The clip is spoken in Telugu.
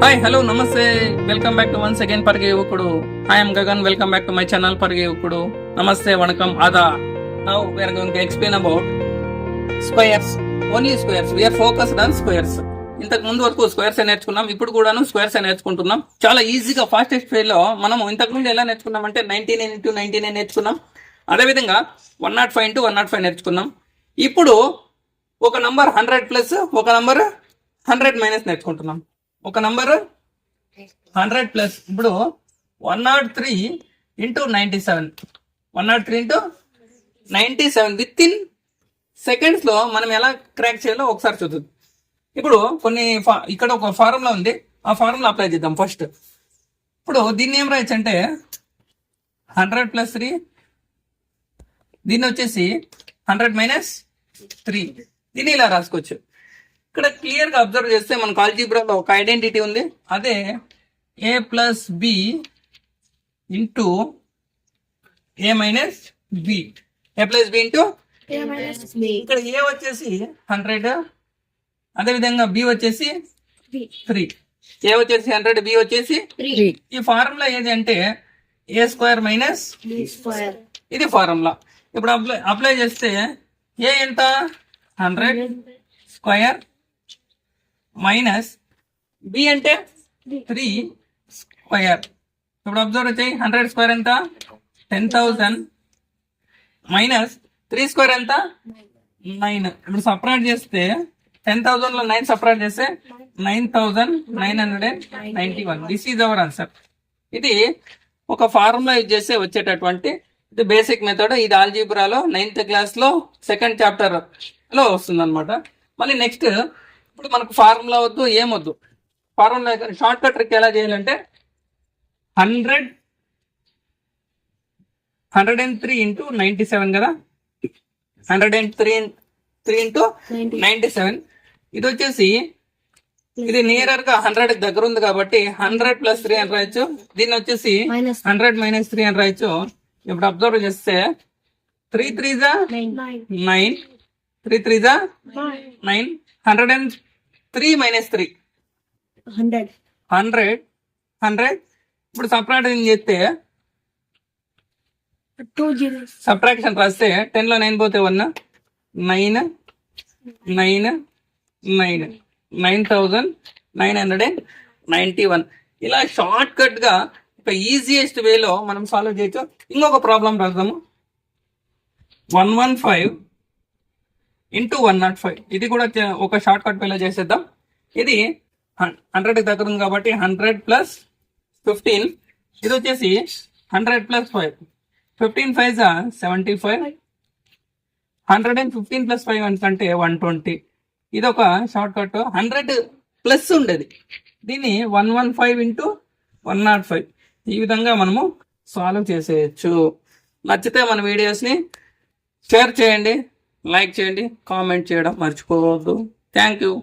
హాయ్ హలో నమస్తే welcome back to once again పర్గే యువకుడు. I am Gagan, welcome back to my channel పర్గే యువకుడు. నమస్తే వణకం ఆదా. Now we are going to explain about squares, only squares. We are focused on squares. ఇంతకు ముందు వరకు స్క్వేర్స్ నేర్చుకున్నాం, ఇప్పుడు కూడాను స్క్వేర్స్ నేర్చుకుంటున్నాం. చాలా ఈజీగా ఫాస్టెస్ట్ వే లో మనం ఇంతకు ముందు ఎలా నేర్చుకున్నాం అంటే 99 into 99 నేర్చుకున్నాం. అదేవిధంగా 105 into 105 నేర్చుకున్నాం. ఇప్పుడు ఒక నంబర్ 100 ప్లస్ ఒక నంబర్ 100 మైనస్ నేర్చుకుంటున్నాం. ఒక నంబర్ 100 ప్లస్ ఇప్పుడు 103 into 97, 103 into 97 with in seconds లో మనం ఎలా క్రాక్ చేయాలో ఒకసారి చూద్దాం. ఇప్పుడు ఇక్కడ ఒక ఫార్ములా ఉంది, ఆ ఫార్ములా అప్లై చేద్దాం ఫస్ట్. ఇప్పుడు దీన్ని ఏం రాయొచ్చు అంటే 100 ప్లస్ 3, దీన్ని వచ్చేసి 100 మైనస్ 3, దీన్ని ఇలా రాసుకోవచ్చు. ఇక్కడ క్లియర్ గా అబ్జర్వ్ చేస్తే మనకు ఆల్జీబ్రాలో ఒక ఐడెంటిటీ ఉంది, అదే ఏ ప్లస్ బి ఇంటూ ఏ మైనస్ బి, ఏ ప్లస్ బి ఇంటూ ఇక్కడ ఏ వచ్చేసి 100, అదేవిధంగా బి వచ్చేసి 3, ఏ వచ్చేసి 100, బి వచ్చేసి 3. ఈ ఫార్ములా ఏది అంటే ఏ స్క్వేర్ మైనస్ ఇది ఫార్ములా. ఇప్పుడు అప్లై చేస్తే ఏ ఎంత 100 స్క్వేర్ మైనస్ బి అంటే 3 స్క్వేర్. ఇప్పుడు అబ్జర్వ్ చేయి, 100 స్క్వేర్ ఎంత 10,000 మైనస్ 3 స్క్వేర్ ఎంత 9. ఇప్పుడు సపరేట్ చేస్తే 10,000 లో 9 సపరేట్ చేస్తే 9,991. This is our answer. ఇది ఒక ఫార్ములా యూజ్ చేస్తే వచ్చేటటువంటి ఇది బేసిక్ మెథడ్. ఇది ఆల్జీబ్రాలో 9th క్లాస్ లో 2nd చాప్టర్ లో వస్తుంది అనమాట. మళ్ళీ నెక్స్ట్ ఇప్పుడు మనకు ఫార్ములా వద్దు, ఏమొద్దు. ఫార్ములా షార్ట్ కట్ ట్రిక్ ఎలా చేయాలంటే 103 into 97 కదా, 103 into 97. ఇది వచ్చేసి ఇది నియరర్ గా 100 దగ్గర ఉంది కాబట్టి 100 ప్లస్ 3 అని రాయొచ్చు. దీన్ని వచ్చేసి 100 మైనస్ 3 అని రాయొచ్చు. ఇప్పుడు అబ్జర్వ్ చేస్తే 3 3 జా 9, 3 3 జా 9, 103 మైనస్ 3 100. ఇప్పుడు సపరేట్ చేస్తే సబ్ట్రాక్షన్ రాస్తే 10 లో 9 పోతే 1, 9 9 9 9,991. ఇలా షార్ట్ కట్ గా ఒక ఈజియెస్ట్ వేలో మనం సాల్వ్ చేయొచ్చు. ఇంకొక ప్రాబ్లం రాద్దాము. 115 into 105. ఇది కూడా ఒక షార్ట్ కట్ వేలో చేసేద్దాం. ఇది 100 దగ్గర ఉంది కాబట్టి 100 ప్లస్ 15, ఇది వచ్చేసి 100 ప్లస్ 5, 15 5 75, 115 ప్లస్ 5 అంటే 120. ఇది ఒక షార్ట్ కట్. 100 ప్లస్ ఉండేది, దీన్ని 115 into 105. ఈ విధంగా మనము సాల్వ్ చేసేయచ్చు. నచ్చితే మన వీడియోస్ని షేర్ చేయండి, లైక్ చేయండి, కామెంట్ చేయడం మర్చిపోవద్దు. Thank you.